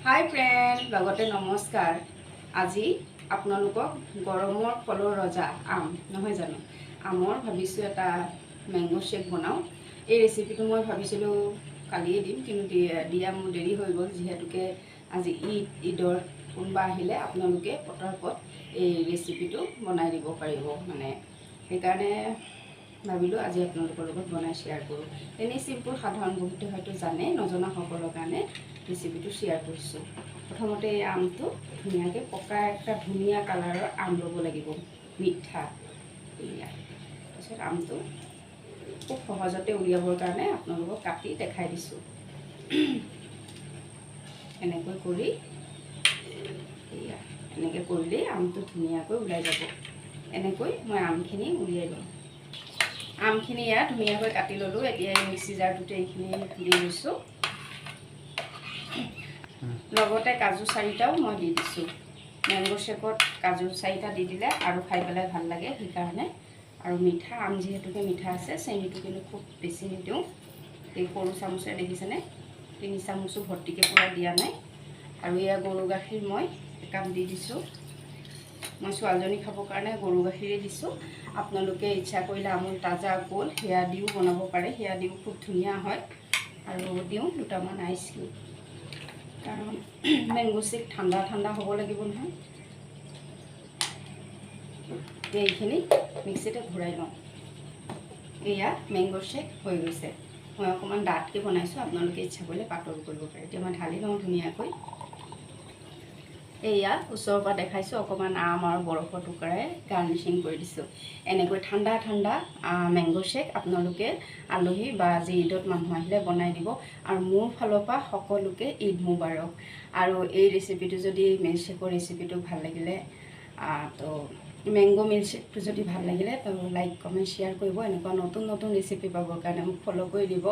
হাই friend, লগতে নমস্কাৰ। আজি আপোনালোকক গৰমৰ ফলৰ ৰজা আম নহয় জানো, আমৰ ভাবিছোঁ এটা মেংগো শ্বেক বনাওঁ। এই ৰেচিপিটো মই ভাবিছিলোঁ কালিয়ে দিম, কিন্তু দিয়া মোৰ দেৰি হৈ গ'ল, যিহেতুকে আজি ঈদৰ কোনোবা আহিলে আপোনালোকে পটাপট এই ৰেচিপিটো বনাই দিব পাৰিব। মানে সেইকাৰণে ভাবিলোঁ আজি আপোনালোকৰ লগত বনাই শ্বেয়াৰ কৰোঁ। এনেই চিম্পুল সাধাৰণ, বহুতে হয়তো জানে, নজনাসকলৰ কাৰণে ৰেচিপিটো শ্বেয়াৰ কৰিছোঁ। প্ৰথমতে এই আমটো ধুনীয়াকৈ পকা একটা ধুনীয়া কালাৰৰ আম ল'ব লাগিব, মিঠা এয়া। তাৰপিছত আমটো খুব সহজতে উলিয়াবৰ কাৰণে আপোনালোকক কাটি দেখাই দিছোঁ। এনেকৈ কৰি এয়া, এনেকৈ কৰিলেই আমটো ধুনীয়াকৈ ওলাই যাব। এনেকৈ মই আমখিনি উলিয়াই লওঁ। আমখিনি ইয়াত ধুনীয়াকৈ কাটি ল'লোঁ। এতিয়া এই মিক্সি জাৰটোতে এইখিনি দি লৈছোঁ। লগতে কাজু 4টাও মই দি দিছোঁ। মেংগো শ্বেকত কাজু 4টা দি দিলে আৰু খাই পেলাই ভাল লাগে, সেইকাৰণে। আৰু মিঠা আম যিহেতুকে মিঠা আছে, চেনিটো কিন্তু খুব বেছি নিদিওঁ। এই সৰু চামুচে দেখিছেনে, 3 চামুচো ভৰ্তিকৈ পূৰা দিয়া নাই। আৰু এয়া গৰু গাখীৰ মই একাপ দি দিছোঁ। মই ছোৱালীজনী খাবৰ কাৰণে গৰু গাখীৰেই দিছোঁ। আপোনালোকে ইচ্ছা কৰিলে আমুল তাজা কোল সেয়া দিও বনাব পাৰে, সেয়া দিও খুব ধুনীয়া হয়। আৰু দিওঁ দুটামান আইচ কিউব, কাৰণ মেংগো শ্বেক ঠাণ্ডা ঠাণ্ডা হ'ব লাগিব নহয়। এইখিনি মিক্সিতে ঘূৰাই লওঁ। এয়া মেংগো শ্বেক হৈ গৈছে। মই অকণমান ডাঠকৈ বনাইছোঁ, আপোনালোকে ইচ্ছা কৰিলে পাতল কৰিব পাৰে। এতিয়া মই ঢালি লওঁ ধুনীয়াকৈ। এয়া ওচৰৰ পৰা দেখাইছোঁ, অকণমান আম আৰু বৰফৰ টুকুৰাই গাৰ্নিচিং কৰি দিছোঁ। এনেকৈ ঠাণ্ডা ঠাণ্ডা মেংগো শ্বেক আপোনালোকে আলহী বা আজি ঈদত মানুহ আহিলে বনাই দিব। আৰু মোৰ ফালৰ পৰা সকলোকে ঈদ মুবাৰক। আৰু এই ৰেচিপিটো যদি মিল্ক শ্বেকৰ ৰেচিপিটো ভাল লাগিলে, তো মেংগো মিল্ক শ্বেকটো যদি ভাল লাগিলে তো লাইক কমেণ্ট শ্বেয়াৰ কৰিব। এনেকুৱা নতুন নতুন ৰেচিপি পাবৰ কাৰণে মোক ফ'ল' কৰি দিব।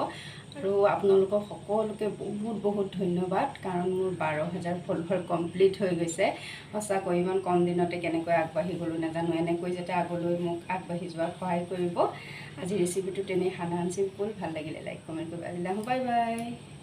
আৰু আপোনালোকক সকলোকে বহুত বহুত ধন্যবাদ, কাৰণ মোৰ 12,000 ফলোৱাৰ কমপ্লিট হৈ গৈছে। সঁচাকৈ ইমান কম দিনতে কেনেকৈ আগবাঢ়ি গ'লোঁ নাজানো। এনেকৈ যাতে আগলৈ মোক আগবাঢ়ি যোৱাত সহায় কৰিব। আজি ৰেচিপিটো তেনেই সাধাৰণ চিম্পুল, ভাল লাগিলে লাইক কমেণ্ট কৰিব। আজিলৈ বাই বাই।